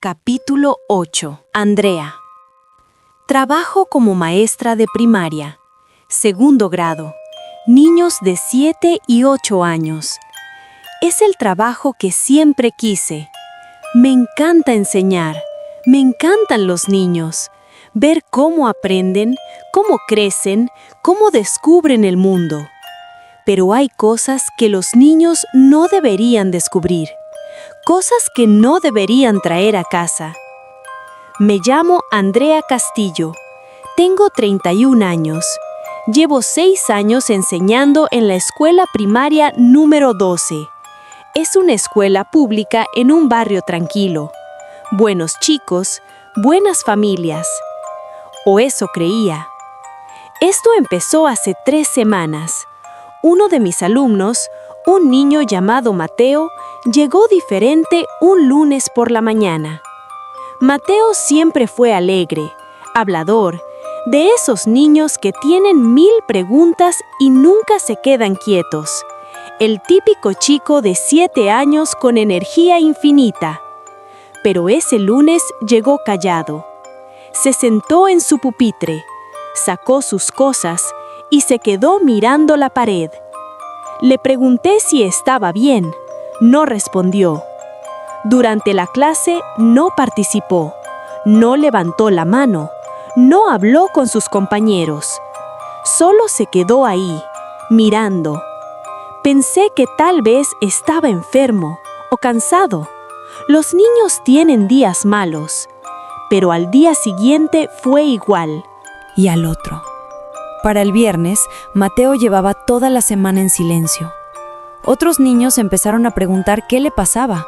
Capítulo 8. Andrea. Trabajo como maestra de primaria. Segundo grado. Niños de 7 y 8 años. Es el trabajo que siempre quise. Me encanta enseñar. Me encantan los niños. Ver cómo aprenden, cómo crecen, cómo descubren el mundo. Pero hay cosas que los niños no deberían descubrir. Cosas que no deberían traer a casa. Me llamo Andrea Castillo. Tengo 31 años. Llevo 6 años enseñando en la escuela primaria número 12. Es una escuela pública en un barrio tranquilo. Buenos chicos, buenas familias. O eso creía. Esto empezó hace 3 semanas. Uno de mis alumnos, un niño llamado Mateo, llegó diferente un lunes por la mañana. Mateo siempre fue alegre, hablador, de esos niños que tienen 1000 preguntas y nunca se quedan quietos. El típico chico de 7 años con energía infinita. Pero ese lunes llegó callado. Se sentó en su pupitre, sacó sus cosas y se quedó mirando la pared. Le pregunté si estaba bien. No respondió. Durante la clase no participó, no levantó la mano, no habló con sus compañeros. Solo se quedó ahí, mirando. Pensé que tal vez estaba enfermo o cansado. Los niños tienen días malos, pero al día siguiente fue igual. Y al otro. Para el viernes, Mateo llevaba toda la semana en silencio. Otros niños empezaron a preguntar qué le pasaba,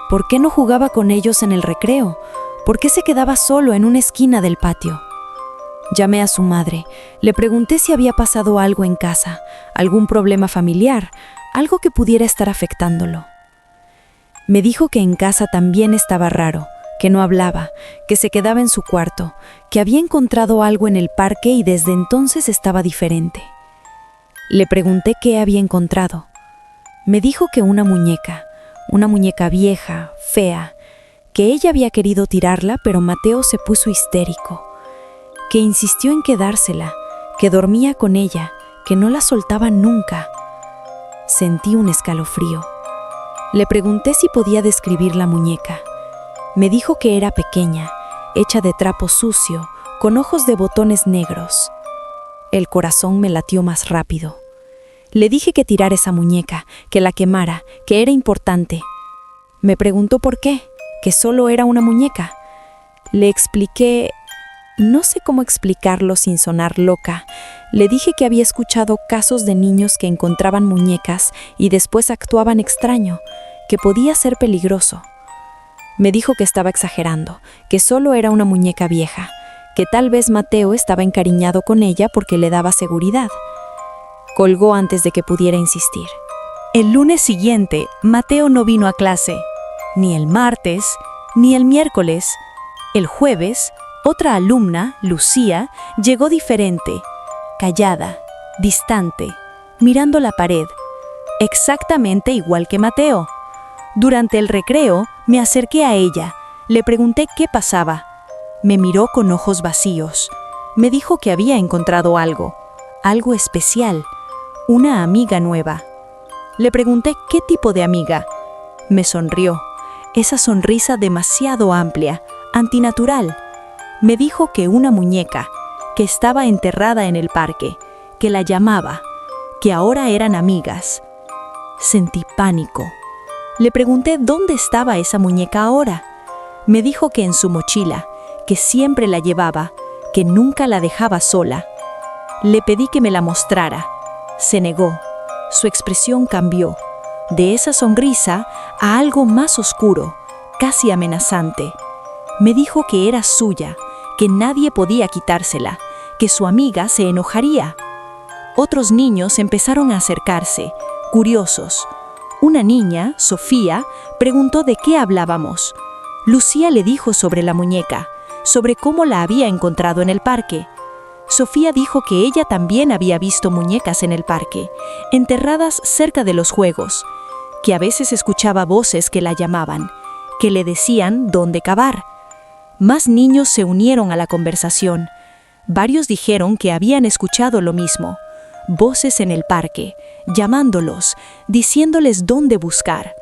por qué no jugaba con ellos en el recreo, por qué se quedaba solo en una esquina del patio. Llamé a su madre, le pregunté si había pasado algo en casa, algún problema familiar, algo que pudiera estar afectándolo. Me dijo que en casa también estaba raro, que no hablaba, que se quedaba en su cuarto, que había encontrado algo en el parque y desde entonces estaba diferente. Le pregunté qué había encontrado. Me dijo que una muñeca vieja, fea, que ella había querido tirarla, pero Mateo se puso histérico, que insistió en quedársela, que dormía con ella, que no la soltaba nunca. Sentí un escalofrío. Le pregunté si podía describir la muñeca. Me dijo que era pequeña, hecha de trapo sucio, con ojos de botones negros. El corazón me latió más rápido. Le dije que tirara esa muñeca, que la quemara, que era importante. Me preguntó por qué, que solo era una muñeca. Le expliqué, no sé cómo explicarlo sin sonar loca. Le dije que había escuchado casos de niños que encontraban muñecas y después actuaban extraño, que podía ser peligroso. Me dijo que estaba exagerando, que solo era una muñeca vieja, que tal vez Mateo estaba encariñado con ella porque le daba seguridad. Colgó antes de que pudiera insistir. El lunes siguiente, Mateo no vino a clase, ni el martes, ni el miércoles. El jueves, otra alumna, Lucía, llegó diferente, callada, distante, mirando la pared, exactamente igual que Mateo. Durante el recreo, me acerqué a ella, le pregunté qué pasaba. Me miró con ojos vacíos. Me dijo que había encontrado algo especial, una amiga nueva. Le pregunté qué tipo de amiga. Me sonrió, esa sonrisa demasiado amplia, antinatural. Me dijo que una muñeca, que estaba enterrada en el parque, que la llamaba, que ahora eran amigas. Sentí pánico. Le pregunté dónde estaba esa muñeca ahora. Me dijo que en su mochila, que siempre la llevaba, que nunca la dejaba sola. Le pedí que me la mostrara. Se negó. Su expresión cambió, de esa sonrisa a algo más oscuro, casi amenazante. Me dijo que era suya, que nadie podía quitársela, que su amiga se enojaría. Otros niños empezaron a acercarse, curiosos. Una niña, Sofía, preguntó de qué hablábamos. Lucía le dijo sobre la muñeca, sobre cómo la había encontrado en el parque. Sofía dijo que ella también había visto muñecas en el parque, enterradas cerca de los juegos, que a veces escuchaba voces que la llamaban, que le decían dónde cavar. Más niños se unieron a la conversación. Varios dijeron que habían escuchado lo mismo. Voces en el parque, llamándolos, diciéndoles dónde buscar.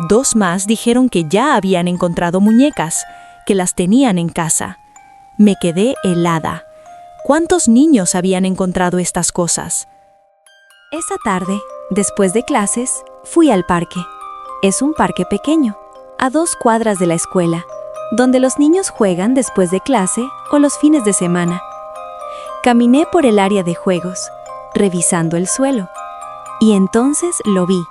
2 más dijeron que ya habían encontrado muñecas, que las tenían en casa. Me quedé helada. ¿Cuántos niños habían encontrado estas cosas? Esa tarde, después de clases, fui al parque. Es un parque pequeño, a 2 cuadras de la escuela, donde los niños juegan después de clase o los fines de semana. Caminé por el área de juegos, revisando el suelo, y entonces lo vi.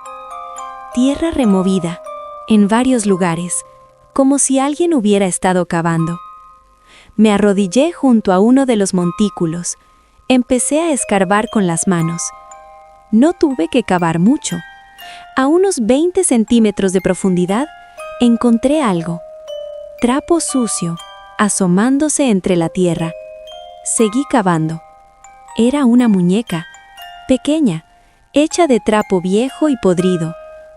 Tierra removida, en varios lugares, como si alguien hubiera estado cavando. Me arrodillé junto a uno de los montículos. Empecé a escarbar con las manos. No tuve que cavar mucho. A unos 20 centímetros de profundidad, encontré algo. Trapo sucio, asomándose entre la tierra. Seguí cavando. Era una muñeca, pequeña, hecha de trapo viejo y podrido,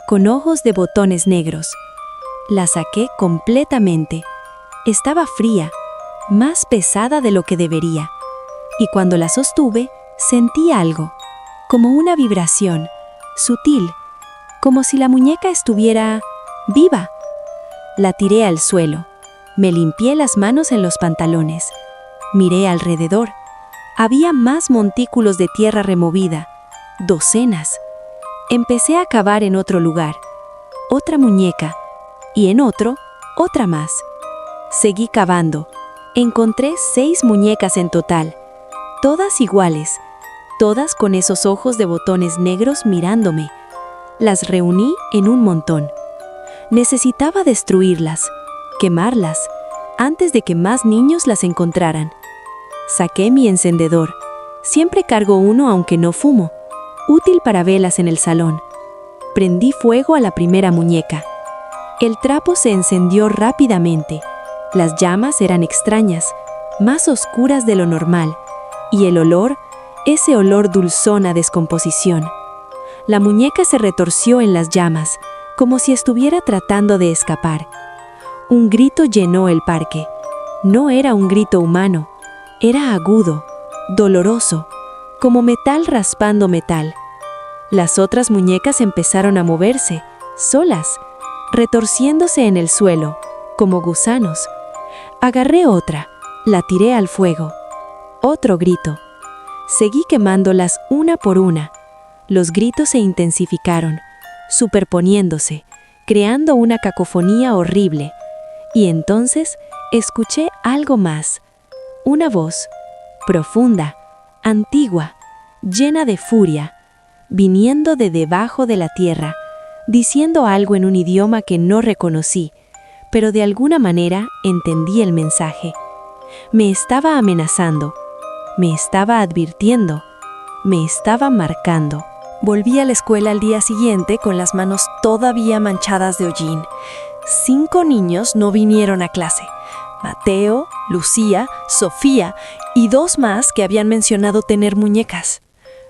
con ojos de botones negros. La saqué completamente. Estaba fría, más pesada de lo que debería, y cuando la sostuve, sentí algo, como una vibración, sutil, como si la muñeca estuviera viva. La tiré al suelo, me limpié las manos en los pantalones, miré alrededor. Había más montículos de tierra removida, docenas. Empecé a cavar en otro lugar, otra muñeca, y en otro, otra más. Seguí cavando. Encontré 6 muñecas en total, todas iguales, todas con esos ojos de botones negros mirándome. Las reuní en un montón. Necesitaba destruirlas, quemarlas, antes de que más niños las encontraran. Saqué mi encendedor. Siempre cargo uno aunque no fumo, útil para velas en el salón. Prendí fuego a la primera muñeca. El trapo se encendió rápidamente. Las llamas eran extrañas, más oscuras de lo normal, y el olor, ese olor dulzón a descomposición. La muñeca se retorció en las llamas, como si estuviera tratando de escapar. Un grito llenó el parque. No era un grito humano, era agudo, doloroso, como metal raspando metal. Las otras muñecas empezaron a moverse, solas, retorciéndose en el suelo, como gusanos. Agarré otra, la tiré al fuego. Otro grito. Seguí quemándolas una por una. Los gritos se intensificaron, superponiéndose, creando una cacofonía horrible. Y entonces escuché algo más. Una voz, profunda, antigua, llena de furia, viniendo de debajo de la tierra, diciendo algo en un idioma que no reconocí, pero de alguna manera entendí el mensaje. Me estaba amenazando, me estaba advirtiendo, me estaba marcando. Volví a la escuela al día siguiente con las manos todavía manchadas de hollín. 5 niños no vinieron a clase. Mateo, Lucía, Sofía y 2 más que habían mencionado tener muñecas.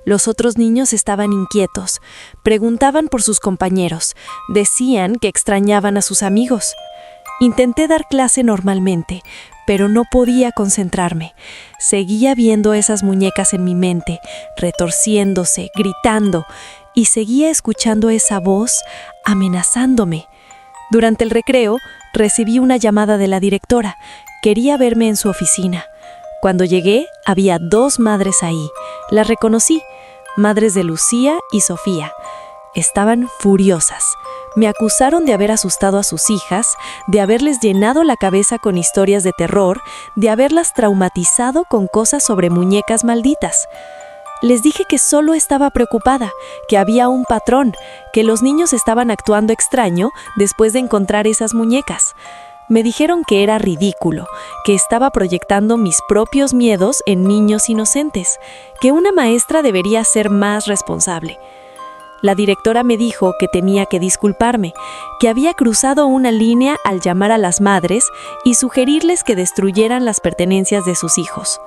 Los otros niños estaban inquietos, preguntaban por sus compañeros, decían que extrañaban a sus amigos. Intenté dar clase normalmente, pero no podía concentrarme. Seguía viendo esas muñecas en mi mente, retorciéndose, gritando, y seguía escuchando esa voz amenazándome. Durante el recreo, recibí una llamada de la directora. Quería verme en su oficina. Cuando llegué, había 2 madres ahí. Las reconocí, madres de Lucía y Sofía. Estaban furiosas. Me acusaron de haber asustado a sus hijas, de haberles llenado la cabeza con historias de terror, de haberlas traumatizado con cosas sobre muñecas malditas. Les dije que solo estaba preocupada, que había un patrón, que los niños estaban actuando extraño después de encontrar esas muñecas. Me dijeron que era ridículo, que estaba proyectando mis propios miedos en niños inocentes, que una maestra debería ser más responsable. La directora me dijo que tenía que disculparme, que había cruzado una línea al llamar a las madres y sugerirles que destruyeran las pertenencias de sus hijos.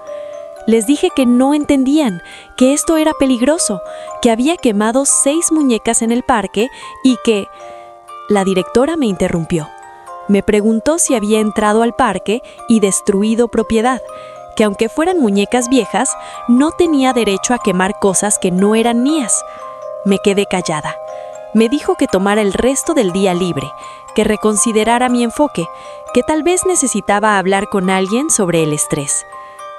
Les dije que no entendían, que esto era peligroso, que había quemado 6 muñecas en el parque y que... La directora me interrumpió. Me preguntó si había entrado al parque y destruido propiedad, que aunque fueran muñecas viejas, no tenía derecho a quemar cosas que no eran mías. Me quedé callada. Me dijo que tomara el resto del día libre, que reconsiderara mi enfoque, que tal vez necesitaba hablar con alguien sobre el estrés.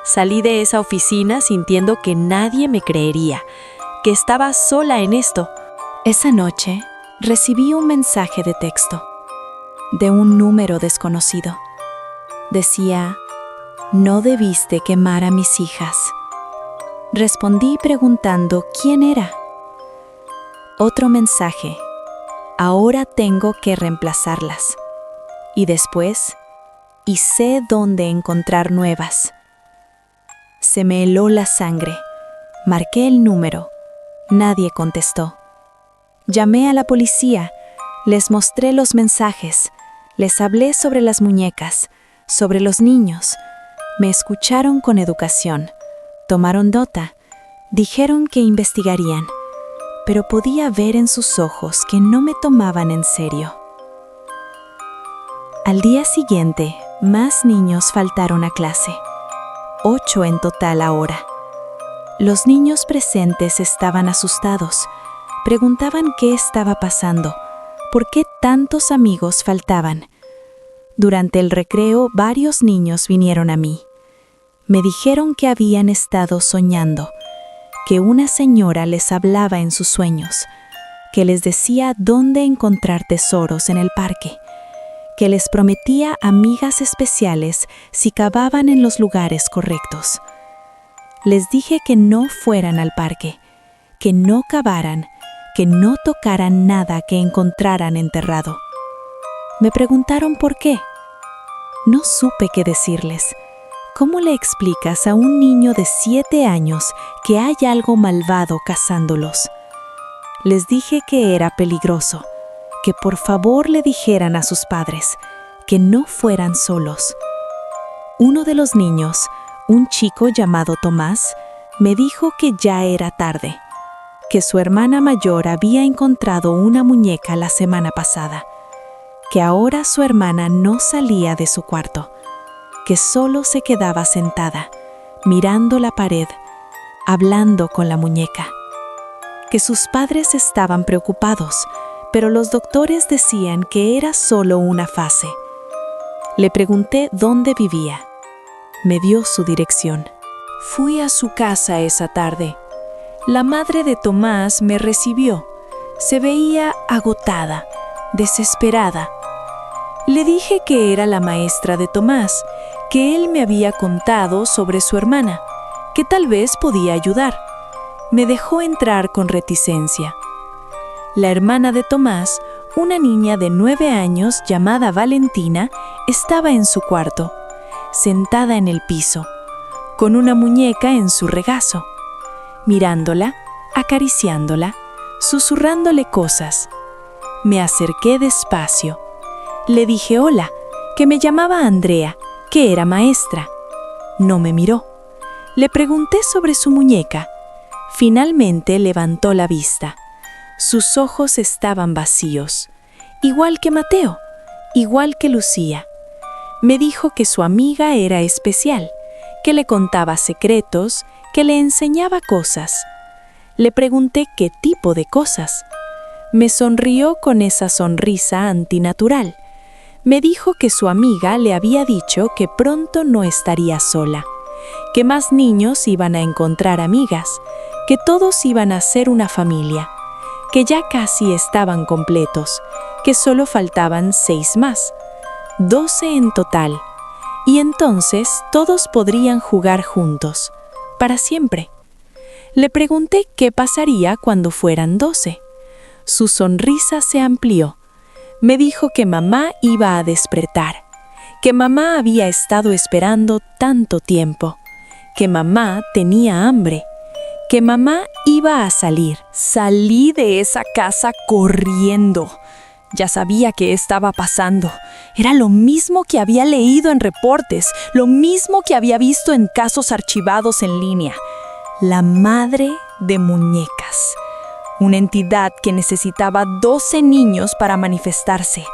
Salí de esa oficina sintiendo que nadie me creería, que estaba sola en esto. Esa noche recibí un mensaje de texto de un número desconocido. Decía: «No debiste quemar a mis hijas». Respondí preguntando quién era. Otro mensaje: «Ahora tengo que reemplazarlas». Y después: «Y sé dónde encontrar nuevas». Se me heló la sangre. Marqué el número. Nadie contestó. Llamé a la policía. Les mostré los mensajes. Les hablé sobre las muñecas, sobre los niños. Me escucharon con educación. Tomaron nota. Dijeron que investigarían. Pero podía ver en sus ojos que no me tomaban en serio. Al día siguiente, más niños faltaron a clase. 8 en total ahora. Los niños presentes estaban asustados. Preguntaban qué estaba pasando, por qué tantos amigos faltaban. Durante el recreo, varios niños vinieron a mí. Me dijeron que habían estado soñando, que una señora les hablaba en sus sueños, que les decía dónde encontrar tesoros en el parque, que les prometía amigas especiales si cavaban en los lugares correctos. Les dije que no fueran al parque, que no cavaran, que no tocaran nada que encontraran enterrado. Me preguntaron por qué. No supe qué decirles. ¿Cómo le explicas a un niño de 7 años que hay algo malvado cazándolos? Les dije que era peligroso, que por favor le dijeran a sus padres, que no fueran solos. Uno de los niños, un chico llamado Tomás, me dijo que ya era tarde, que su hermana mayor había encontrado una muñeca la semana pasada, que ahora su hermana no salía de su cuarto, que solo se quedaba sentada, mirando la pared, hablando con la muñeca, que sus padres estaban preocupados, pero los doctores decían que era solo una fase. Le pregunté dónde vivía. Me dio su dirección. Fui a su casa esa tarde. La madre de Tomás me recibió. Se veía agotada, desesperada. Le dije que era la maestra de Tomás, que él me había contado sobre su hermana, que tal vez podía ayudar. Me dejó entrar con reticencia. La hermana de Tomás, una niña de 9 años llamada Valentina, estaba en su cuarto, sentada en el piso, con una muñeca en su regazo, mirándola, acariciándola, susurrándole cosas. Me acerqué despacio. Le dije hola, que me llamaba Andrea, que era maestra. No me miró. Le pregunté sobre su muñeca. Finalmente levantó la vista. Sus ojos estaban vacíos, igual que Mateo, igual que Lucía. Me dijo que su amiga era especial, que le contaba secretos, que le enseñaba cosas. Le pregunté qué tipo de cosas. Me sonrió con esa sonrisa antinatural. Me dijo que su amiga le había dicho que pronto no estaría sola, que más niños iban a encontrar amigas, que todos iban a ser una familia, que ya casi estaban completos, que solo faltaban 6 más, 12 en total, y entonces todos podrían jugar juntos, para siempre. Le pregunté qué pasaría cuando fueran 12. Su sonrisa se amplió. Me dijo que mamá iba a despertar, que mamá había estado esperando tanto tiempo, que mamá tenía hambre, que mamá iba a salir. Salí de esa casa corriendo. Ya sabía qué estaba pasando. Era lo mismo que había leído en reportes, lo mismo que había visto en casos archivados en línea. La madre de muñecas. Una entidad que necesitaba 12 niños para manifestarse.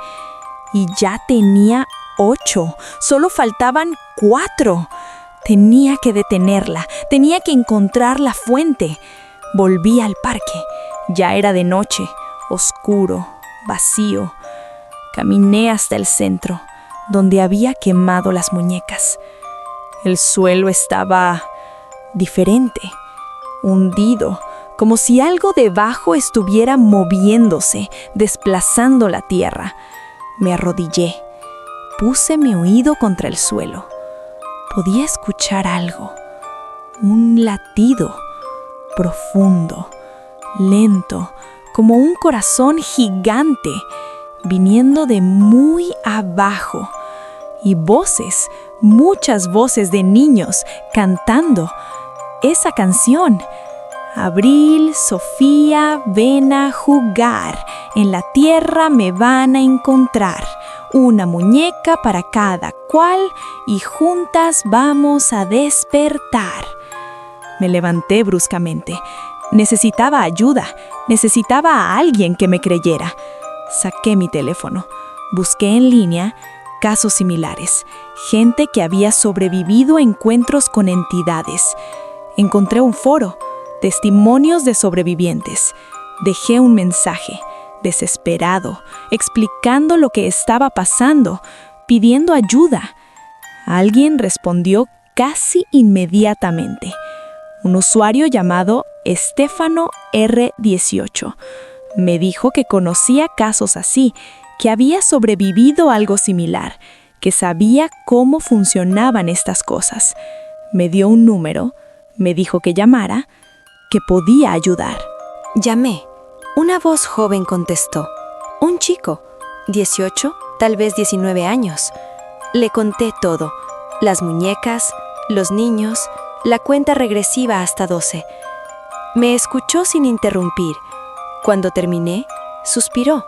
y ya tenía 8. Solo faltaban 4. Tenía que detenerla, tenía que encontrar la fuente. Volví al parque. Ya era de noche, oscuro, vacío. Caminé hasta el centro, donde había quemado las muñecas. El suelo estaba diferente, hundido, como si algo debajo estuviera moviéndose, desplazando la tierra. Me arrodillé, puse mi oído contra el suelo. Podía escuchar algo, un latido profundo, lento, como un corazón gigante, viniendo de muy abajo. Y voces, muchas voces de niños cantando esa canción. Abril, Sofía, ven a jugar, en la tierra me van a encontrar. Una muñeca para cada cual y juntas vamos a despertar. Me levanté bruscamente. Necesitaba ayuda, necesitaba a alguien que me creyera. Saqué mi teléfono, busqué en línea casos similares, gente que había sobrevivido a encuentros con entidades. Encontré un foro, testimonios de sobrevivientes. Dejé un mensaje, desesperado, explicando lo que estaba pasando, pidiendo ayuda. Alguien respondió casi inmediatamente. Un usuario llamado Estefano R18 me dijo que conocía casos así, que había sobrevivido a algo similar, que sabía cómo funcionaban estas cosas. Me dio un número, me dijo que llamara, que podía ayudar. Llamé. Una voz joven contestó. Un chico, 18, tal vez 19 años. Le conté todo, las muñecas, los niños, la cuenta regresiva hasta 12. Me escuchó sin interrumpir. Cuando terminé, suspiró.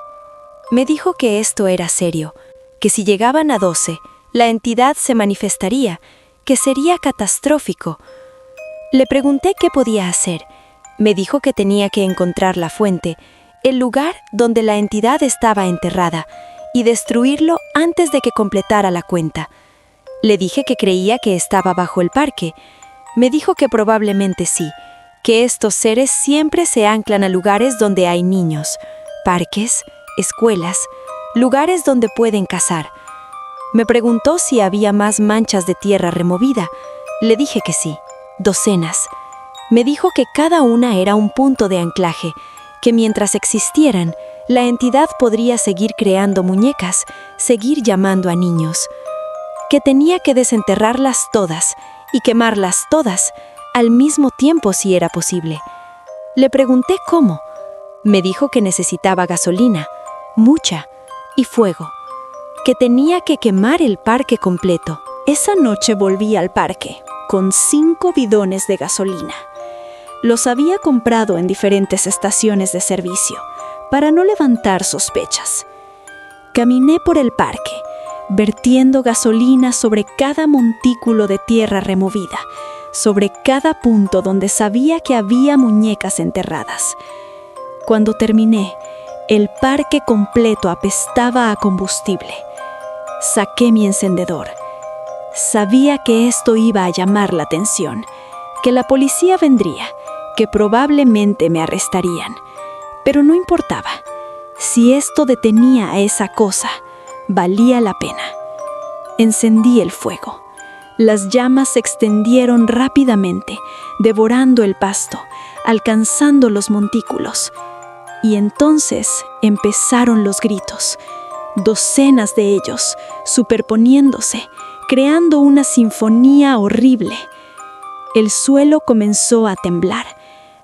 Me dijo que esto era serio, que si llegaban a 12, la entidad se manifestaría, que sería catastrófico. Le pregunté qué podía hacer. Me dijo que tenía que encontrar la fuente, el lugar donde la entidad estaba enterrada, y destruirlo antes de que completara la cuenta. Le dije que creía que estaba bajo el parque. Me dijo que probablemente sí, que estos seres siempre se anclan a lugares donde hay niños, parques, escuelas, lugares donde pueden cazar. Me preguntó si había más manchas de tierra removida. Le dije que sí, docenas. Me dijo que cada una era un punto de anclaje, que mientras existieran, la entidad podría seguir creando muñecas, seguir llamando a niños. Que tenía que desenterrarlas todas y quemarlas todas al mismo tiempo si era posible. Le pregunté cómo. Me dijo que necesitaba gasolina, mucha, y fuego. Que tenía que quemar el parque completo. Esa noche volví al parque con 5 bidones de gasolina. Los había comprado en diferentes estaciones de servicio para no levantar sospechas. Caminé por el parque, vertiendo gasolina sobre cada montículo de tierra removida, sobre cada punto donde sabía que había muñecas enterradas. Cuando terminé, el parque completo apestaba a combustible. Saqué mi encendedor. Sabía que esto iba a llamar la atención, que la policía vendría, que probablemente me arrestarían. Pero no importaba. Si esto detenía a esa cosa, valía la pena. Encendí el fuego. Las llamas se extendieron rápidamente, devorando el pasto, alcanzando los montículos. Y entonces empezaron los gritos, docenas de ellos, superponiéndose, creando una sinfonía horrible. El suelo comenzó a temblar,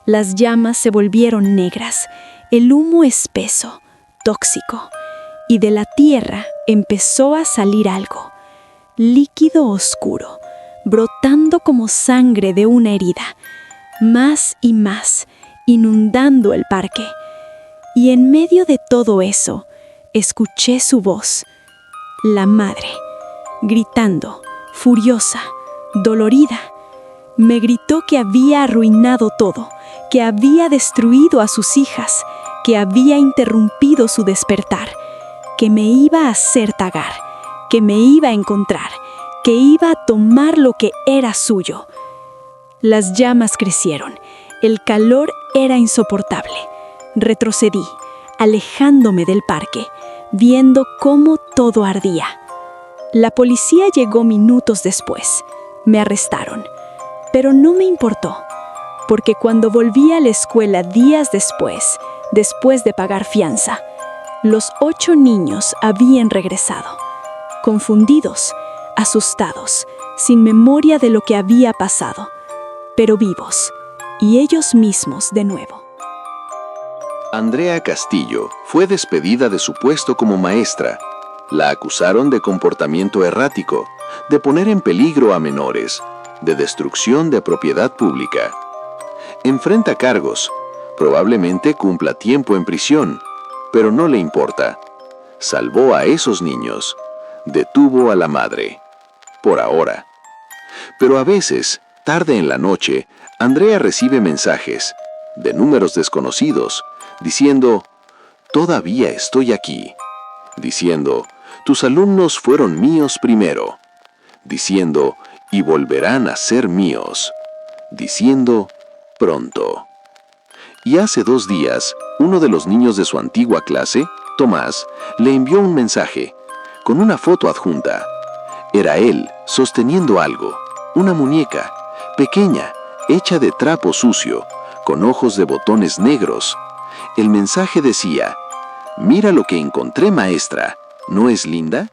las llamas se volvieron negras, el humo espeso, tóxico, y de la tierra empezó a salir algo, líquido oscuro, brotando como sangre de una herida, más y más, inundando el parque. Y en medio de todo eso, escuché su voz, la madre, gritando, furiosa, dolorida. Me gritó que había arruinado todo, que había destruido a sus hijas, que había interrumpido su despertar. que me iba a hacer tagar, que me iba a encontrar, que iba a tomar lo que era suyo. Las llamas crecieron, el calor era insoportable. Retrocedí, alejándome del parque, viendo cómo todo ardía. La policía llegó minutos después. Me arrestaron, pero no me importó, porque cuando volví a la escuela días después de pagar fianza, los 8 niños habían regresado, confundidos, asustados, sin memoria de lo que había pasado, pero vivos, y ellos mismos de nuevo. Andrea Castillo fue despedida de su puesto como maestra. La acusaron de comportamiento errático, de poner en peligro a menores, de destrucción de propiedad pública. Enfrenta cargos, probablemente cumpla tiempo en prisión, pero no le importa. Salvó a esos niños, detuvo a la madre, por ahora. Pero a veces, tarde en la noche, Andrea recibe mensajes, de números desconocidos, diciendo, «Todavía estoy aquí», diciendo, «Tus alumnos fueron míos primero», diciendo, «Y volverán a ser míos», diciendo, «Pronto». Y hace 2 días, uno de los niños de su antigua clase, Tomás, le envió un mensaje, con una foto adjunta. Era él, sosteniendo algo, una muñeca, pequeña, hecha de trapo sucio, con ojos de botones negros. El mensaje decía, «Mira lo que encontré, maestra, ¿no es linda?».